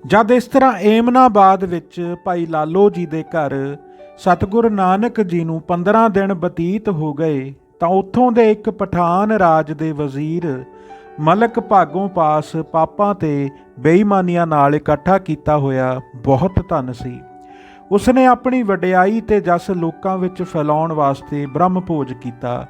ਜਦ ਇਸ ਤਰ੍ਹਾਂ ਏਮਨਾਬਾਦ ਵਿੱਚ ਭਾਈ ਲਾਲੋ ਜੀ ਦੇ ਘਰ ਸਤਿਗੁਰੂ ਨਾਨਕ ਜੀ ਨੂੰ 15 ਦਿਨ ਬਤੀਤ ਹੋ ਗਏ ਤਾਂ ਉੱਥੋਂ ਦੇ ਇੱਕ ਪਠਾਨ ਰਾਜ ਦੇ ਵਜ਼ੀਰ ਮਲਕ ਭਾਗੋਂ ਪਾਸ ਪਾਪਾਂ ਤੇ ਬੇਈਮਾਨੀਆਂ ਨਾਲ ਇਕੱਠਾ ਕੀਤਾ ਹੋਇਆ ਬਹੁਤ ਧਨ ਸੀ। ਉਸਨੇ ਆਪਣੀ ਵਡਿਆਈ ਤੇ ਜਸ ਲੋਕਾਂ ਵਿੱਚ ਫੈਲਾਉਣ ਵਾਸਤੇ ਬ੍ਰਹਮ ਭੋਜ ਕੀਤਾ।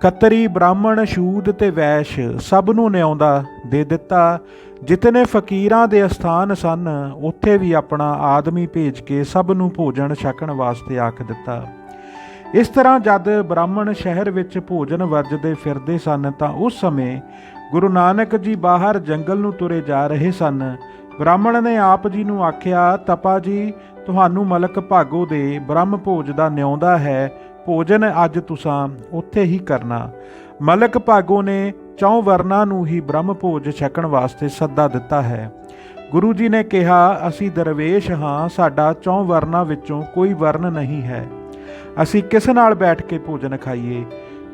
ਖੱਤਰੀ, ਬ੍ਰਾਹਮਣ, ਸ਼ੂਦ ਤੇ ਵੈਸ਼ ਸਭ ਨੂੰ ਨਿਆਉਂਦਾ ਦੇ ਦਿੱਤਾ। ਜਿਤਨੇ ਫਕੀਰਾਂ ਦੇ ਅਸਥਾਨ ਸਨ ਉੱਥੇ ਵੀ ਆਪਣਾ ਆਦਮੀ ਭੇਜ ਕੇ ਸਭ ਨੂੰ ਭੋਜਨ ਛਕਣ ਵਾਸਤੇ ਆਖ ਦਿੱਤਾ। ਇਸ ਤਰ੍ਹਾਂ ਜਦ ਬ੍ਰਾਹਮਣ ਸ਼ਹਿਰ ਵਿੱਚ ਭੋਜਨ ਵਰਜਦੇ ਫਿਰਦੇ ਸਨ ਤਾਂ ਉਸ ਸਮੇਂ ਗੁਰੂ ਨਾਨਕ ਜੀ ਬਾਹਰ ਜੰਗਲ ਨੂੰ ਤੁਰੇ ਜਾ ਰਹੇ ਸਨ। ਬ੍ਰਾਹਮਣ ਨੇ ਆਪ ਜੀ ਨੂੰ ਆਖਿਆ, ਤਪਾ ਜੀ, ਤੁਹਾਨੂੰ ਮਲਕ ਭਾਗੋ ਦੇ ਬ੍ਰਹਮ ਭੋਜ ਦਾ ਨਿਆਉਂਦਾ ਹੈ। ਭੋਜਨ ਅੱਜ ਤੁਸਾਂ ਉੱਥੇ ਹੀ ਕਰਨਾ। ਮਲਕ ਭਾਗੋ ਨੇ 4 ਵਰਨਾਂ ਨੂੰ ਹੀ ਬ੍ਰਹਮ ਭੋਜ ਛਕਣ ਵਾਸਤੇ ਸੱਦਾ ਦਿੱਤਾ ਹੈ। ਗੁਰੂ ਜੀ ਨੇ ਕਿਹਾ, ਅਸੀਂ ਦਰਵੇਸ਼ ਹਾਂ, ਸਾਡਾ 4 ਵਰਨਾਂ ਵਿੱਚੋਂ ਕੋਈ ਵਰਨ ਨਹੀਂ ਹੈ, ਅਸੀਂ ਕਿਸ ਨਾਲ ਬੈਠ ਕੇ ਭੋਜਨ ਖਾਈਏ।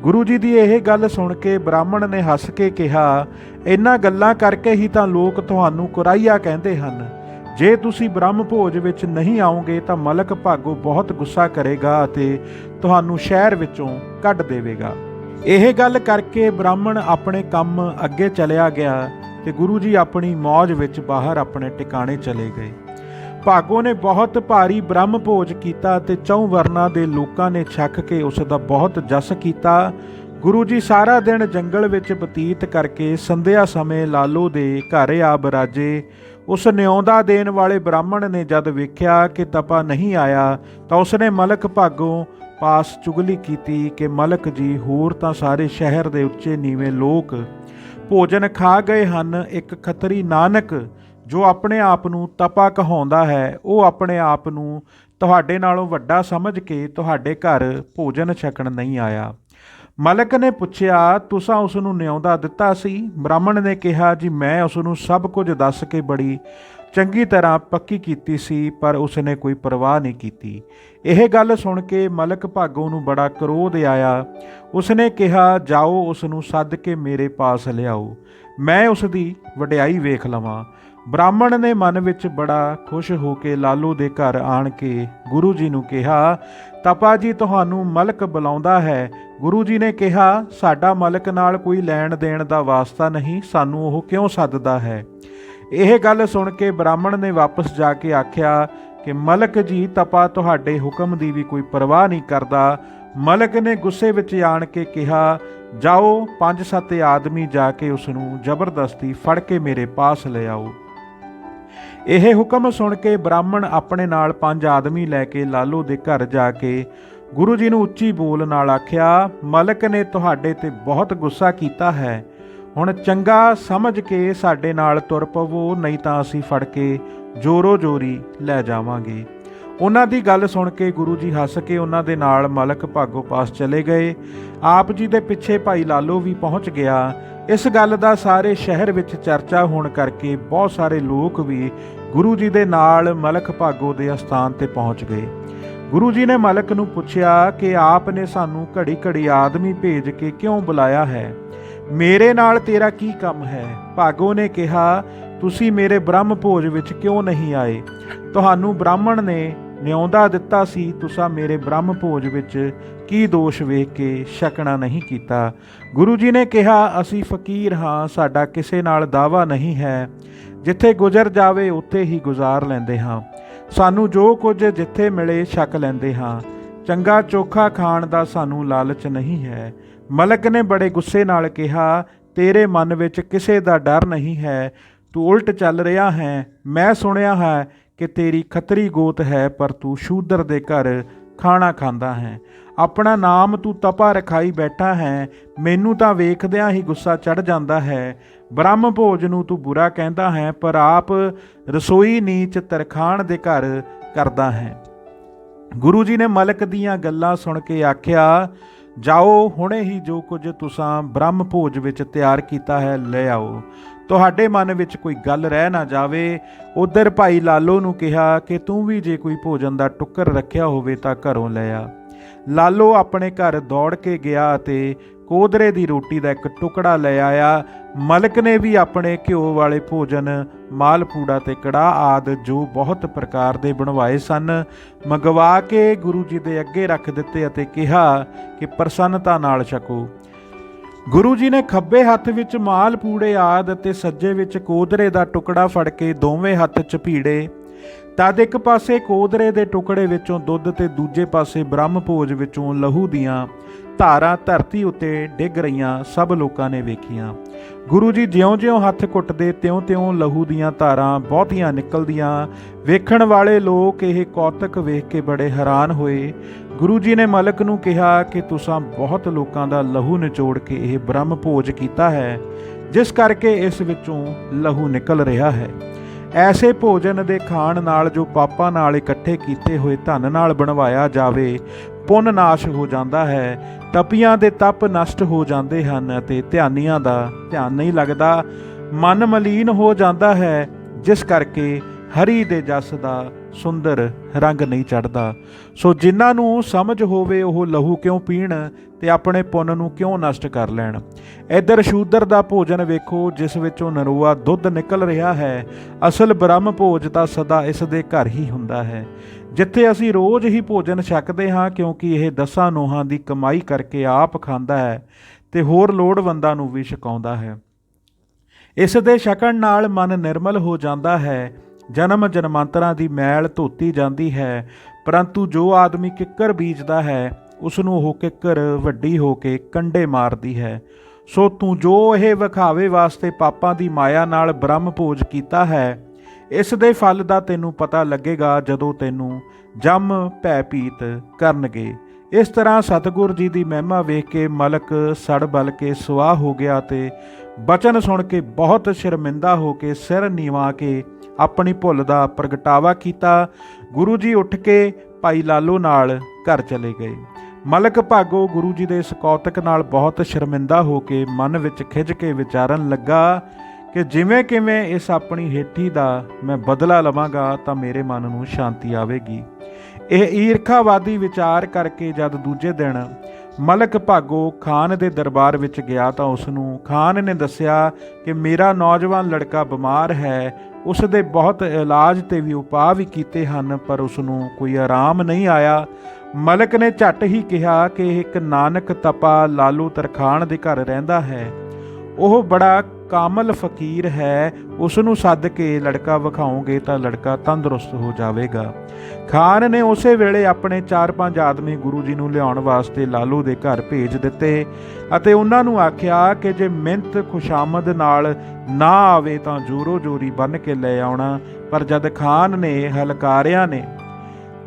ਗੁਰੂ ਜੀ ਦੀ ਇਹ ਗੱਲ ਸੁਣ ਕੇ ਬ੍ਰਾਹਮਣ ਨੇ ਹੱਸ ਕੇ ਕਿਹਾ, ਇਹਨਾਂ ਗੱਲਾਂ ਕਰਕੇ ਹੀ ਤਾਂ ਲੋਕ ਤੁਹਾਨੂੰ ਕੁਰਾਈਆ ਕਹਿੰਦੇ ਹਨ। ਜੇ ਤੁਸੀਂ ਬ੍ਰਹਮ ਭੋਜ ਵਿੱਚ ਨਹੀਂ ਆਓਗੇ ਤਾਂ ਮਲਕ ਭਾਗੋ ਬਹੁਤ ਗੁੱਸਾ ਕਰੇਗਾ ਅਤੇ ਤੁਹਾਨੂੰ ਸ਼ਹਿਰ ਵਿੱਚੋਂ ਕੱਢ ਦੇਵੇਗਾ। ਇਹ ਗੱਲ ਕਰਕੇ ਬ੍ਰਾਹਮਣ ਆਪਣੇ ਕੰਮ ਅੱਗੇ ਚਲਿਆ ਗਿਆ ਤੇ ਗੁਰੂ ਜੀ ਆਪਣੀ ਮੌਜ ਵਿੱਚ ਬਾਹਰ ਆਪਣੇ ਟਿਕਾਣੇ ਚਲੇ ਗਏ। ਭਾਗੋ ਨੇ ਬਹੁਤ ਭਾਰੀ ਬ੍ਰਹਮ ਭੋਜ ਕੀਤਾ ਤੇ 4 ਵਰਨਾਂ ਦੇ ਲੋਕਾਂ ਨੇ ਛਕ ਕੇ ਉਸ ਦਾ ਬਹੁਤ ਜਸ ਕੀਤਾ। ਗੁਰੂ ਜੀ ਸਾਰਾ ਦਿਨ ਜੰਗਲ ਵਿੱਚ ਬਤੀਤ ਕਰਕੇ ਸੰਧਿਆ ਸਮੇਂ ਲਾਲੋ ਦੇ ਘਰ ਆ ਬਰਾਜੇ। ਉਸ ਨਿਆਉਂਦਾ ਦੇਣ ਵਾਲੇ ਬ੍ਰਾਹਮਣ ਨੇ ਜਦ ਵੇਖਿਆ ਕਿ ਤਪਾ ਨਹੀਂ ਆਇਆ ਤਾਂ ਉਸਨੇ ਮਲਕ ਭਾਗੋਂ ਪਾਸ ਚੁਗਲੀ ਕੀਤੀ ਕਿ ਮਲਕ ਜੀ, ਹੋਰ ਤਾਂ ਸਾਰੇ ਸ਼ਹਿਰ ਦੇ ਉੱਚੇ ਨੀਵੇਂ ਲੋਕ ਭੋਜਨ ਖਾ ਗਏ ਹਨ। ਇੱਕ ਖੱਤਰੀ ਨਾਨਕ ਜੋ ਆਪਣੇ ਆਪ ਨੂੰ ਤਪਾ ਕਹਾਉਂਦਾ ਹੈ, ਉਹ ਆਪਣੇ ਆਪ ਨੂੰ ਤੁਹਾਡੇ ਨਾਲੋਂ ਵੱਡਾ ਸਮਝ ਕੇ ਤੁਹਾਡੇ ਘਰ ਭੋਜਨ ਛਕਣ ਨਹੀਂ ਆਇਆ। ਮਲਕ ਨੇ ਪੁੱਛਿਆ, ਤੁਸਾਂ ਉਸ ਨੂੰ ਨਿਆਉਂਦਾ ਦਿੱਤਾ ਸੀ? ਬ੍ਰਾਹਮਣ ਨੇ ਕਿਹਾ, ਜੀ ਮੈਂ ਉਸ ਨੂੰ ਸਭ ਕੁਝ ਦੱਸ ਕੇ ਬੜੀ ਚੰਗੀ ਤਰ੍ਹਾਂ ਪੱਕੀ ਕੀਤੀ ਸੀ, ਪਰ ਉਸਨੇ ਕੋਈ ਪਰਵਾਹ ਨਹੀਂ ਕੀਤੀ। ਇਹ ਗੱਲ ਸੁਣ ਕੇ ਮਲਕ ਭਾਗੋ ਨੂੰ ਬੜਾ ਕਰੋਧ ਆਇਆ। ਉਸਨੇ ਕਿਹਾ, ਜਾਓ ਉਸ ਨੂੰ ਸੱਦ ਕੇ ਮੇਰੇ ਪਾਸ ਲਿਆਓ, ਮੈਂ ਉਸ ਦੀ ਵਡਿਆਈ ਵੇਖ ਲਵਾਂ। ਬ੍ਰਾਹਮਣ ਨੇ ਮਨ ਵਿੱਚ ਬੜਾ ਖੁਸ਼ ਹੋ ਕੇ ਲਾਲੋ ਦੇ ਘਰ ਆਣ ਕੇ ਗੁਰੂ ਜੀ ਨੂੰ ਕਿਹਾ, ਤਪਾ ਜੀ, ਤੁਹਾਨੂੰ ਮਲਕ ਬੁਲਾਉਂਦਾ ਹੈ। ਗੁਰੂ ਜੀ ਨੇ ਕਿਹਾ, ਸਾਡਾ ਮਲਕ ਨਾਲ ਕੋਈ ਲੈਣ ਦੇਣ ਦਾ ਵਾਸਤਾ ਨਹੀਂ, ਸਾਨੂੰ ਉਹ ਕਿਉਂ ਸੱਦਦਾ ਹੈ? ਇਹ ਗੱਲ ਸੁਣ ਕੇ ਬ੍ਰਾਹਮਣ ਨੇ ਵਾਪਸ ਜਾ ਕੇ ਆਖਿਆ ਕਿ ਮਲਕ ਜੀ, ਤਪਾ ਤੁਹਾਡੇ ਹੁਕਮ ਦੀ ਵੀ ਕੋਈ ਪਰਵਾਹ ਨਹੀਂ ਕਰਦਾ। ਮਲਕ ਨੇ ਗੁੱਸੇ ਵਿੱਚ ਆਣ ਕੇ ਕਿਹਾ, ਜਾਓ 5-7 ਆਦਮੀ ਜਾ ਕੇ ਉਸ ਨੂੰ ਜ਼ਬਰਦਸਤੀ ਫੜ ਕੇ ਮੇਰੇ ਪਾਸ ਲੈ ਆਓ। ਇਹ ਹੁਕਮ ਸੁਣ ਕੇ ਬ੍ਰਾਹਮਣ ਆਪਣੇ ਨਾਲ 5 ਆਦਮੀ ਲੈ ਕੇ ਲਾਲੋ ਦੇ ਘਰ ਜਾ ਕੇ ਗੁਰੂ ਜੀ ਨੂੰ ਉੱਚੀ ਬੋਲ ਨਾਲ ਆਖਿਆ, ਮਲਕ ਨੇ ਤੁਹਾਡੇ ਤੇ ਬਹੁਤ ਗੁੱਸਾ ਕੀਤਾ ਹੈ, ਹੁਣ ਚੰਗਾ ਸਮਝ ਕੇ ਸਾਡੇ ਨਾਲ ਤੁਰ ਪਵੋ, ਨਹੀਂ ਤਾਂ ਅਸੀਂ ਫੜ ਕੇ ਜ਼ੋਰੋ ਜ਼ੋਰੀ ਲੈ ਜਾਵਾਂਗੇ। ਉਹਨਾਂ ਦੀ ਗੱਲ ਸੁਣ ਕੇ ਗੁਰੂ ਜੀ ਹੱਸ ਕੇ ਉਹਨਾਂ ਦੇ ਨਾਲ ਮਲਕ ਭਾਗੋ ਪਾਸ ਚਲੇ ਗਏ। ਆਪ ਜੀ ਦੇ ਪਿੱਛੇ ਭਾਈ ਲਾਲੋ ਵੀ ਪਹੁੰਚ ਗਿਆ। ਇਸ ਗੱਲ ਦਾ ਸਾਰੇ ਸ਼ਹਿਰ ਵਿੱਚ ਚਰਚਾ ਹੋਣ ਕਰਕੇ ਬਹੁਤ ਸਾਰੇ ਲੋਕ ਵੀ ਗੁਰੂ ਜੀ ਦੇ ਨਾਲ ਮਲਕ ਭਾਗੋ ਦੇ ਅਸਥਾਨ ਤੇ ਪਹੁੰਚ ਗਏ। ਗੁਰੂ ਜੀ ਨੇ ਮਲਕ ਨੂੰ ਪੁੱਛਿਆ ਕਿ ਆਪ ਨੇ ਸਾਨੂੰ ਘੜੀ ਘੜੀ ਆਦਮੀ ਭੇਜ ਕੇ ਕਿਉਂ ਬੁਲਾਇਆ ਹੈ? ਮੇਰੇ ਨਾਲ ਤੇਰਾ ਕੀ ਕੰਮ ਹੈ? ਭਾਗੋ ਨੇ ਕਿਹਾ, ਤੁਸੀਂ ਮੇਰੇ ਬ੍ਰਹਮ ਭੋਜ ਵਿੱਚ ਕਿਉਂ ਨਹੀਂ ਆਏ? ਤੁਹਾਨੂੰ ਬ੍ਰਾਹਮਣ ਨੇ ਨਿਆਉਂਦਾ ਦਿੱਤਾ ਸੀ, ਤੁਸਾਂ ਮੇਰੇ ਬ੍ਰਹਮ ਭੋਜ ਵਿੱਚ ਕੀ ਦੋਸ਼ ਵੇਖ ਕੇ ਛਕਣਾ ਨਹੀਂ ਕੀਤਾ? ਗੁਰੂ ਜੀ ਨੇ ਕਿਹਾ, ਅਸੀਂ ਫਕੀਰ ਹਾਂ, ਸਾਡਾ ਕਿਸੇ ਨਾਲ ਦਾਵਾ ਨਹੀਂ ਹੈ, ਜਿੱਥੇ ਗੁਜ਼ਰ ਜਾਵੇ ਉੱਥੇ ਹੀ ਗੁਜ਼ਾਰ ਲੈਂਦੇ ਹਾਂ, ਸਾਨੂੰ ਜੋ ਕੁਝ ਜਿੱਥੇ ਮਿਲੇ ਛਕ ਲੈਂਦੇ ਹਾਂ, ਚੰਗਾ ਚੋਖਾ ਖਾਣ ਦਾ ਸਾਨੂੰ ਲਾਲਚ ਨਹੀਂ ਹੈ। ਮਲਕ ਨੇ ਬੜੇ ਗੁੱਸੇ ਨਾਲ ਕਿਹਾ, ਤੇਰੇ ਮਨ ਵਿੱਚ ਕਿਸੇ ਦਾ ਡਰ ਨਹੀਂ ਹੈ, ਤੂੰ ਉਲਟ ਚੱਲ ਰਿਹਾ ਹੈ। ਮੈਂ ਸੁਣਿਆ ਹੈ ਕਿ ਤੇਰੀ ਖੱਤਰੀ ਗੋਤ ਹੈ, ਪਰ ਤੂੰ ਸ਼ੂਦਰ ਦੇ ਘਰ ਖਾਣਾ ਖਾਂਦਾ ਹੈ। ਆਪਣਾ ਨਾਮ ਤੂੰ ਤਪਾ ਰਖਾਈ ਬੈਠਾ ਹੈ, ਮੈਨੂੰ ਤਾਂ ਵੇਖਦਿਆਂ ਹੀ ਗੁੱਸਾ ਚੜ੍ਹ ਜਾਂਦਾ ਹੈ। ਬ੍ਰਹਮ ਭੋਜ ਨੂੰ ਤੂੰ ਬੁਰਾ ਕਹਿੰਦਾ ਹੈ, ਪਰ ਆਪ ਰਸੋਈ ਨੀਚ ਤਰਖਾਣ ਦੇ ਘਰ ਕਰਦਾ ਹੈ। ਗੁਰੂ ਜੀ ਨੇ ਮਲਕ ਦੀਆਂ ਗੱਲਾਂ ਸੁਣ ਕੇ ਆਖਿਆ, ਜਾਓ ਹੁਣੇ ਹੀ ਜੋ ਕੁਝ ਤੁਸਾਂ ਬ੍ਰਹਮ ਭੋਜ ਵਿੱਚ ਤਿਆਰ ਕੀਤਾ ਹੈ ਲੈ ਆਓ, ਤੁਹਾਡੇ ਮਨ ਵਿੱਚ ਕੋਈ ਗੱਲ ਰਹਿ ਨਾ ਜਾਵੇ। ਉਧਰ ਭਾਈ ਲਾਲੋ ਨੂੰ ਕਿਹਾ ਕਿ ਤੂੰ ਵੀ ਜੇ ਕੋਈ ਭੋਜਨ ਦਾ ਟੁੱਕਰ ਰੱਖਿਆ ਹੋਵੇ ਤਾਂ ਘਰੋਂ ਲੈ ਆ। ਲਾਲੋ ਆਪਣੇ ਘਰ ਦੌੜ ਕੇ ਗਿਆ ਅਤੇ ਕੋਧਰੇ ਦੀ ਰੋਟੀ ਦਾ ਇੱਕ ਟੁਕੜਾ ਲੈ ਆਇਆ। ਮਲਕ ਨੇ ਵੀ ਆਪਣੇ ਘਿਓ ਵਾਲੇ ਭੋਜਨ, ਮਾਲਪੂੜਾ ਤੇ ਕੜਾਹ ਆਦਿ ਜੋ ਬਹੁਤ ਪ੍ਰਕਾਰ ਦੇ ਬਣਵਾਏ ਸਨ, ਮੰਗਵਾ ਕੇ ਗੁਰੂ ਜੀ ਦੇ ਅੱਗੇ ਰੱਖ ਦਿੱਤੇ ਅਤੇ ਕਿਹਾ ਕਿ ਪ੍ਰਸੰਨਤਾ ਨਾਲ ਛਕੋ। ਗੁਰੂ ਜੀ ਨੇ ਖੱਬੇ ਹੱਥ ਵਿੱਚ ਮਾਲਪੂੜੇ ਆਦਿ ਅਤੇ ਸੱਜੇ ਵਿੱਚ ਕੋਧਰੇ ਦਾ ਟੁਕੜਾ ਫੜ ਕੇ ਦੋਵੇਂ ਹੱਥ ਚਪੀੜੇ। ਤਦ ਇੱਕ ਪਾਸੇ ਕੋਧਰੇ ਦੇ ਟੁਕੜੇ ਵਿੱਚੋਂ ਦੁੱਧ ਤੇ ਦੂਜੇ ਪਾਸੇ ਬ੍ਰਹਮ ਭੋਜ ਵਿੱਚੋਂ ਲਹੂ ਦੀਆਂ ਧਾਰਾਂ ਧਰਤੀ ਉੱਤੇ ਡਿੱਗ ਰਹੀਆਂ ਸਭ ਲੋਕਾਂ ਨੇ ਵੇਖੀਆਂ। ਗੁਰੂ ਜੀ ਜਿਉਂ-ਜਿਉਂ ਹੱਥ ਘੁੱਟਦੇ ਤਿਉਂ-ਤਿਉਂ ਲਹੂ ਦੀਆਂ ਧਾਰਾਂ ਬਹੁਤੀਆਂ ਨਿਕਲਦੀਆਂ। ਵੇਖਣ ਵਾਲੇ ਲੋਕ ਇਹ ਕੌਤਕ ਵੇਖ ਕੇ ਬੜੇ ਹੈਰਾਨ ਹੋਏ। ਗੁਰੂ ਜੀ ਨੇ ਮਲਕ ਨੂੰ ਕਿਹਾ ਕਿ ਤੁਸਾਂ ਬਹੁਤ ਲੋਕਾਂ ਦਾ ਲਹੂ ਨਿਚੋੜ ਕੇ ਇਹ ਬ੍ਰਹਮ ਭੋਜ ਕੀਤਾ ਹੈ, ਜਿਸ ਕਰਕੇ ਇਸ ਵਿੱਚੋਂ ਲਹੂ ਨਿਕਲ ਰਿਹਾ ਹੈ। ਐਸੇ ਭੋਜਨ ਦੇ ਖਾਣ ਨਾਲ ਜੋ ਪਾਪਾਂ ਨਾਲ ਇਕੱਠੇ ਕੀਤੇ ਹੋਏ ਧਨ ਨਾਲ ਬਣਵਾਇਆ ਜਾਵੇ, ਪੁੰਨ ਨਾਸ਼ ਹੋ ਜਾਂਦਾ ਹੈ। ਤਪੀਆਂ ਦੇ ਤਪ ਨਸ਼ਟ ਹੋ ਜਾਂਦੇ ਹਨ ਅਤੇ ਧਿਆਨੀਆਂ ਦਾ ਧਿਆਨ ਨਹੀਂ ਲੱਗਦਾ। ਮਨ ਮਲੀਨ ਹੋ ਜਾਂਦਾ ਹੈ, ਜਿਸ ਕਰਕੇ ਹਰੀ ਦੇ ਜਸ ਦਾ ਸੁੰਦਰ ਰੰਗ ਨਹੀਂ ਚੜ੍ਹਦਾ। ਸੋ ਜਿਨ੍ਹਾਂ ਨੂੰ ਸਮਝ ਹੋਵੇ ਉਹ ਲਹੂ ਕਿਉਂ ਪੀਣ ਤੇ ਆਪਣੇ ਪੁੰਨ ਨੂੰ ਕਿਉਂ ਨਸ਼ਟ ਕਰ ਲੈਣ। ਇੱਧਰ ਸ਼ੂਦਰ ਦਾ ਭੋਜਨ ਵੇਖੋ, ਜਿਸ ਵਿੱਚੋਂ ਨਰੋਆ ਦੁੱਧ ਨਿਕਲ ਰਿਹਾ ਹੈ। ਅਸਲ ਬ੍ਰਹਮ ਭੋਜ ਤਾਂ ਸਦਾ ਇਸ ਦੇ ਘਰ ਹੀ ਹੁੰਦਾ ਹੈ, ਜਿੱਥੇ ਅਸੀਂ ਰੋਜ਼ ਹੀ ਭੋਜਨ ਛਕਦੇ ਹਾਂ, ਕਿਉਂਕਿ ਇਹ 10 ਨੋਹਾਂ ਦੀ ਕਮਾਈ ਕਰਕੇ ਆਪ ਖਾਂਦਾ ਹੈ ਤੇ ਹੋਰ ਲੋੜਵੰਦਾਂ ਨੂੰ ਵੀ ਛਕਾਉਂਦਾ ਹੈ। ਇਸ ਦੇ ਛਕਣ ਨਾਲ ਮਨ ਨਿਰਮਲ ਹੋ ਜਾਂਦਾ ਹੈ। ਜਨਮ ਜਨਮਾਂਤਰਾਂ ਦੀ ਮੈਲ ਧੋਤੀ ਜਾਂਦੀ ਹੈ। ਪਰੰਤੂ ਜੋ ਆਦਮੀ ਕਿੱਕਰ ਬੀਜਦਾ ਹੈ, ਉਸ ਨੂੰ ਉਹ ਕਿੱਕਰ ਵੱਡੀ ਹੋ ਕੇ ਕੰਡੇ ਮਾਰਦੀ ਹੈ। ਸੋ ਤੂੰ ਜੋ ਇਹ ਵਿਖਾਵੇ ਵਾਸਤੇ ਪਾਪਾਂ ਦੀ ਮਾਇਆ ਨਾਲ ਬ੍ਰਹਮ ਭੋਜ ਕੀਤਾ ਹੈ, ਇਸ ਦੇ ਫਲ ਦਾ ਤੈਨੂੰ ਪਤਾ ਲੱਗੇਗਾ ਜਦੋਂ ਤੈਨੂੰ ਜੰਮ ਭੈ ਭੀਤ ਕਰਨਗੇ। ਇਸ ਤਰ੍ਹਾਂ ਸਤਿਗੁਰ ਜੀ ਦੀ ਮਹਿਮਾ ਵੇਖ ਕੇ ਮਲਕ ਸੜ ਬਲ ਕੇ ਸੁਆਹ ਹੋ ਗਿਆ ਤੇ ਬਚਨ ਸੁਣ ਕੇ ਬਹੁਤ ਸ਼ਰਮਿੰਦਾ ਹੋ ਕੇ ਸਿਰ ਨੀਵਾ ਕੇ ਆਪਣੀ ਭੁੱਲ ਦਾ ਪ੍ਰਗਟਾਵਾ ਕੀਤਾ। ਗੁਰੂ ਜੀ ਉੱਠ ਕੇ ਭਾਈ ਲਾਲੋ ਨਾਲ ਘਰ ਚਲੇ ਗਏ। ਮਲਕ ਭਾਗੋ ਗੁਰੂ ਜੀ ਦੇ ਇਸ ਕੌਤਕ ਨਾਲ ਬਹੁਤ ਸ਼ਰਮਿੰਦਾ ਹੋ ਕੇ ਮਨ ਵਿੱਚ ਖਿਝ ਕੇ ਵਿਚਾਰਨ ਲੱਗਾ ਕਿ ਜਿਵੇਂ ਕਿਵੇਂ ਇਸ ਆਪਣੀ ਹੇਠੀ ਦਾ ਮੈਂ ਬਦਲਾ ਲਵਾਂਗਾ ਤਾਂ ਮੇਰੇ ਮਨ ਨੂੰ ਸ਼ਾਂਤੀ ਆਵੇਗੀ। ਇਹ ਈਰਖਾਵਾਦੀ ਵਿਚਾਰ ਕਰਕੇ ਜਦ ਦੂਜੇ ਦਿਨ ਮਲਕ ਭਾਗੋ ਖਾਨ ਦੇ ਦਰਬਾਰ ਵਿੱਚ ਗਿਆ ਤਾਂ ਉਸ ਨੂੰ ਖਾਨ ਨੇ ਦੱਸਿਆ ਕਿ ਮੇਰਾ ਨੌਜਵਾਨ ਲੜਕਾ ਬਿਮਾਰ ਹੈ। ਉਸ ਦੇ ਬਹੁਤ ਇਲਾਜ ਤੇ ਵੀ ਉਪਾਅ ਵੀ ਕੀਤੇ ਹਨ, ਪਰ ਉਸ ਨੂੰ ਕੋਈ ਆਰਾਮ ਨਹੀਂ ਆਇਆ। ਮਲਕ ਨੇ ਝੱਟ ਹੀ ਕਿਹਾ ਕਿ ਇੱਕ ਨਾਨਕ ਤਪਾ ਲਾਲੂ ਤਰਖਾਣ ਦੇ ਘਰ ਰਹਿੰਦਾ ਹੈ, ਉਹ ਬੜਾ ਕਾਮਲ ਫਕੀਰ ਹੈ, ਉਸ ਨੂੰ ਸੱਦ ਕੇ ਲੜਕਾ ਵਿਖਾਓਗੇ ਤਾਂ ਲੜਕਾ ਤੰਦਰੁਸਤ ਹੋ ਜਾਵੇਗਾ। ਖਾਨ ਨੇ ਉਸੇ ਵੇਲੇ ਆਪਣੇ 4-5 ਆਦਮੀ ਗੁਰੂ ਜੀ ਨੂੰ ਲਿਆਉਣ ਵਾਸਤੇ ਲਾਲੂ ਦੇ ਘਰ ਭੇਜ ਦਿੱਤੇ ਅਤੇ ਉਹਨਾਂ ਨੂੰ ਆਖਿਆ ਕਿ ਜੇ ਮਿਹਨਤ ਖੁਸ਼ਾਮਦ ਨਾਲ ਨਾ ਆਵੇ ਤਾਂ ਜ਼ੋਰੋ ਜ਼ੋਰੀ ਬੰਨ੍ਹ ਕੇ ਲੈ ਆਉਣਾ। ਪਰ ਜਦ ਖਾਨ ਨੇ ਹਲਕਾਰਿਆਂ ਨੇ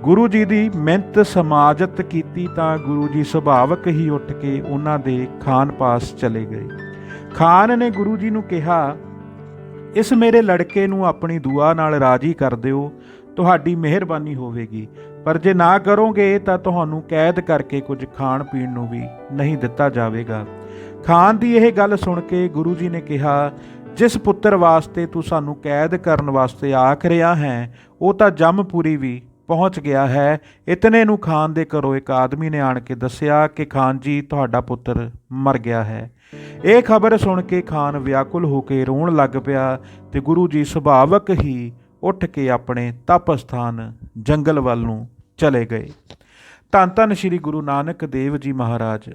ਗੁਰੂ ਜੀ ਦੀ ਮਿਹਨਤ ਸਮਾਜਤ ਕੀਤੀ ਤਾਂ ਗੁਰੂ ਜੀ ਸੁਭਾਵਕ ਹੀ ਉੱਠ ਕੇ ਉਹਨਾਂ ਦੇ ਖਾਨ ਪਾਸ ਚਲੇ ਗਏ। ਖਾਨ ਨੇ ਗੁਰੂ ਜੀ ਨੂੰ ਕਿਹਾ, ਇਸ ਮੇਰੇ ਲੜਕੇ ਨੂੰ ਆਪਣੀ ਦੁਆ ਨਾਲ ਰਾਜੀ ਕਰ ਦਿਓ, ਤੁਹਾਡੀ ਮਿਹਰਬਾਨੀ ਹੋਵੇਗੀ, ਪਰ ਜੇ ਨਾ ਕਰੋਗੇ ਤਾਂ ਤੁਹਾਨੂੰ ਕੈਦ ਕਰਕੇ ਕੁਝ ਖਾਣ ਪੀਣ ਨੂੰ ਵੀ ਨਹੀਂ ਦਿੱਤਾ ਜਾਵੇਗਾ। ਖਾਨ ਦੀ ਇਹ ਗੱਲ ਸੁਣ ਕੇ ਗੁਰੂ ਜੀ ਨੇ ਕਿਹਾ, ਜਿਸ ਪੁੱਤਰ ਵਾਸਤੇ ਤੂੰ ਸਾਨੂੰ ਕੈਦ ਕਰਨ ਵਾਸਤੇ ਆਖ ਰਿਹਾ ਹੈ, ਉਹ ਤਾਂ ਜੰਮਪੁਰੀ ਵੀ ਪਹੁੰਚ ਗਿਆ ਹੈ। ਇਤਨੇ ਨੂੰ ਖਾਨ ਦੇ ਘਰੋਂ ਇੱਕ ਆਦਮੀ ਨੇ ਆਣ ਕੇ ਦੱਸਿਆ ਕਿ ਖਾਨ ਜੀ, ਤੁਹਾਡਾ ਪੁੱਤਰ ਮਰ ਗਿਆ ਹੈ। ਇਹ ਖਬਰ ਸੁਣ ਕੇ ਖਾਨ ਵਿਆਕੁਲ ਹੋ ਕੇ ਰੋਣ ਲੱਗ ਪਿਆ ਤੇ ਗੁਰੂ ਜੀ ਸੁਭਾਵਕ ਹੀ ਉੱਠ ਕੇ ਆਪਣੇ ਤਪ ਸਥਾਨ ਜੰਗਲ ਵੱਲ ਨੂੰ ਚਲੇ ਗਏ। ਧੰਨ ਧੰਨ ਸ਼੍ਰੀ ਗੁਰੂ ਨਾਨਕ ਦੇਵ ਜੀ ਮਹਾਰਾਜ।